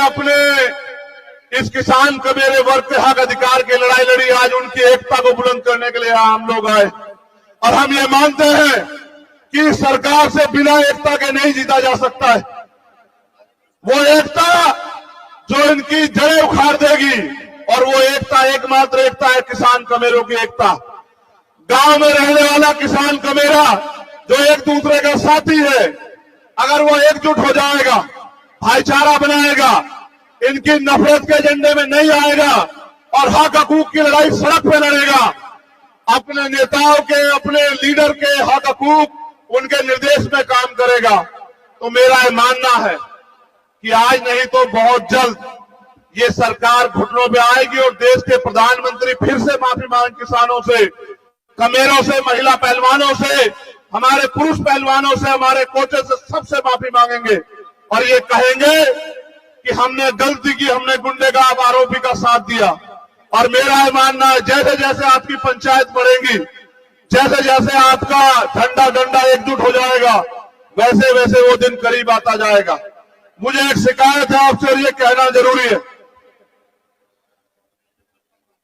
अपने इस किसान कमेरे वर्ग के हक अधिकार की लड़ाई लड़ी, आज उनकी एकता को बुलंद करने के लिए हम लोग आए। और हम ये मानते हैं कि सरकार से बिना एकता के नहीं जीता जा सकता है। वो एकता जो इनकी जड़ें उखाड़ देगी, और वो एकता एकमात्र एकता है किसान कमेरों की एकता। गांव में रहने वाला किसान कमेरा जो एक दूसरे का साथी है, अगर वो एकजुट हो जाएगा, भाईचारा बनाएगा, इनकी नफरत के एजेंडे में नहीं आएगा और हक हकूक की लड़ाई सड़क पे लड़ेगा, अपने नेताओं के, अपने लीडर के हक हकूक उनके निर्देश में काम करेगा, तो मेरा ये मानना है कि आज नहीं तो बहुत जल्द ये सरकार घुटनों पे आएगी और देश के प्रधानमंत्री फिर से माफी मांग किसानों से, कमेरों से, महिला पहलवानों से, हमारे पुरुष पहलवानों से, हमारे कोचेस से, सबसे माफी मांगेंगे और ये कहेंगे कि हमने गलती की, हमने गुंडेगार आरोपी का साथ दिया। और मेरा यह मानना है जैसे जैसे आपकी पंचायत बढ़ेगी, जैसे जैसे आपका झंडा डंडा एकजुट हो जाएगा, वैसे वैसे वो दिन करीब आता जाएगा। मुझे एक शिकायत है आपसे और ये कहना जरूरी है,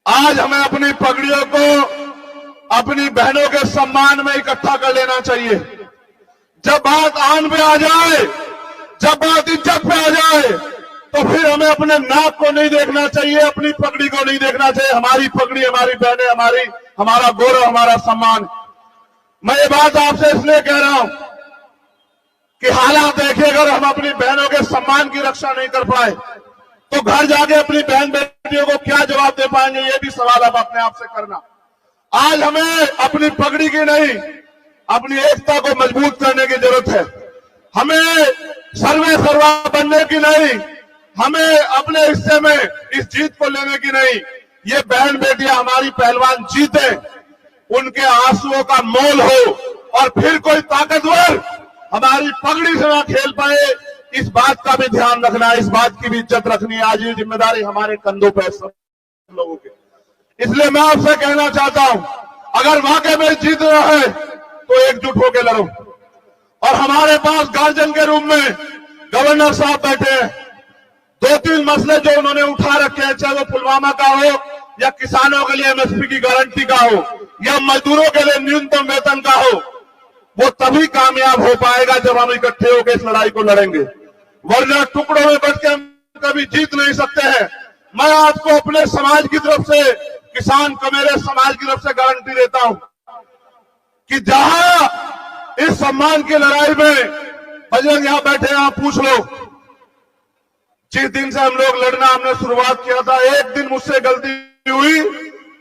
आज हमें अपनी पगड़ियों को अपनी बहनों के सम्मान में इकट्ठा कर लेना चाहिए। जब बात आन पे आ जाए, जब बात इज्जत पे आ जाए, तो फिर हमें अपने नाक को नहीं देखना चाहिए, अपनी पगड़ी को नहीं देखना चाहिए। हमारी पगड़ी, हमारी बहनें, हमारा गौरव, हमारा सम्मान। मैं ये बात आपसे इसलिए कह रहा हूं कि हालात देखिए, अगर हम अपनी बहनों के सम्मान की रक्षा नहीं कर पाए तो घर जाके अपनी बहन बेटियों को क्या जवाब दे पाएंगे, ये भी सवाल आप अपने आप से करना। आज हमें अपनी पगड़ी की नहीं, अपनी एकता को मजबूत करने की जरूरत है। हमें सर्वे सर्वा बनने की नहीं, हमें अपने हिस्से में इस जीत को लेने की नहीं। ये बहन बेटियां, हमारी पहलवान जीते, उनके आंसुओं का मोल हो और फिर कोई ताकतवर हमारी पगड़ी से ना खेल पाए, इस बात का भी ध्यान रखना है, इस बात की भी इज्जत रखनी है। आज ये जिम्मेदारी हमारे कंधों पर सब लोगों के। इसलिए मैं आपसे कहना चाहता हूं, अगर वाकई में जीतना है तो एकजुट होकर लड़ो। और हमारे पास गार्जियन के रूप में गवर्नर साहब बैठे हैं, 2-3 मसले जो उन्होंने उठा रखे हैं, चाहे वो पुलवामा का हो या किसानों के लिए एमएसपी की गारंटी का हो या मजदूरों के लिए न्यूनतम वेतन का हो, वो तभी कामयाब हो पाएगा जब हम इकट्ठे होकर इस लड़ाई को लड़ेंगे, वरना टुकड़ों में बच के हम कभी जीत नहीं सकते हैं। मैं आपको अपने समाज की तरफ से, किसान कमेरे समाज की तरफ से गारंटी देता हूं कि जहां इस सम्मान की लड़ाई में, बजरंग यहां बैठे हैं, आप पूछ लो, जिस दिन से हम लोग लड़ना हमने शुरुआत किया था, एक दिन मुझसे गलती हुई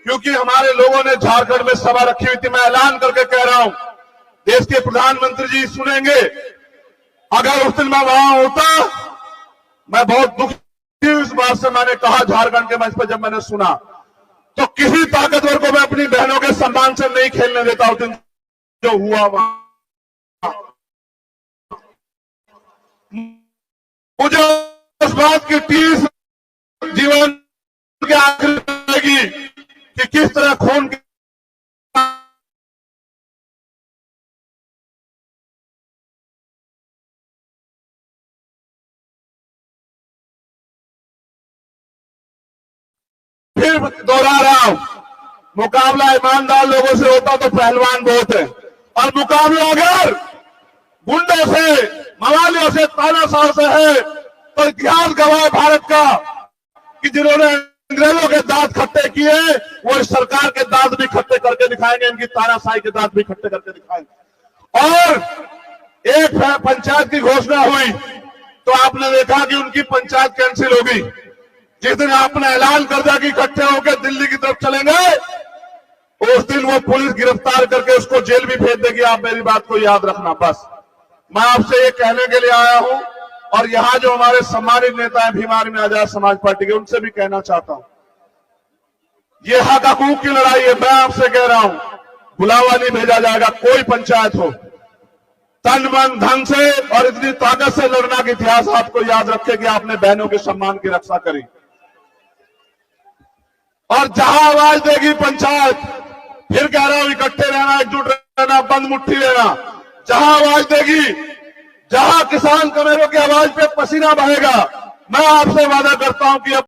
क्योंकि हमारे लोगों ने झारखंड में सभा रखी हुई थी। मैं ऐलान करके कह रहा हूं, देश के प्रधानमंत्री जी सुनेंगे, अगर उस दिन मैं वहां होता, मैं बहुत दुखी हूं इस बात से। मैंने कहा झारखंड के मंच पर, जब मैंने सुना, तो किसी ताकतवर को मैं अपनी बहनों के सम्मान से नहीं खेलने देता। उस दिन जो हुआ वहां, मुझे उस बात की टीस जीवन के आखिर रहेगी कि किस तरह खून के फिर दोहरा रहा हूं, मुकाबला ईमानदार लोगों से होता तो पहलवान बहुत है, और मुकाबला अगर गुंडों से, मवालियों से, तानाशाह से है, तो इतिहास गवाह भारत का कि जिन्होंने अंग्रेजों के दांत खट्टे किए, वो इस सरकार के दांत भी खट्टे करके दिखाएंगे, इनकी तानाशाही के दांत भी खट्टे करके दिखाएंगे। और एक पंचायत की घोषणा हुई तो आपने देखा कि उनकी पंचायत कैंसिल होगी। जिस दिन आपने ऐलान कर दिया कि इकट्ठे होकर दिल्ली की तरफ चलेंगे, उस दिन वो पुलिस गिरफ्तार करके उसको जेल भी भेज देगी। आप मेरी बात को याद रखना। बस मैं आपसे ये कहने के लिए आया हूं, और यहां जो हमारे सम्मानित नेता हैं भीम आर्मी आजाद समाज पार्टी के, उनसे भी कहना चाहता हूं, ये हक हकूक की लड़ाई है। मैं आपसे कह रहा हूं, बुलावा नहीं भेजा जाएगा। कोई पंचायत हो, तन मन धन से और इतनी ताकत से लड़ना का इतिहास आपको याद रखे कि आपने बहनों के सम्मान की रक्षा करी। और जहां आवाज देगी पंचायत, फिर कह रहा हूं, इकट्ठे रहना, एकजुट रहना, बंद मुट्ठी रहना। जहां आवाज देगी, जहां किसान कमेरों की आवाज पे पसीना बहेगा, मैं आपसे वादा करता हूं कि अब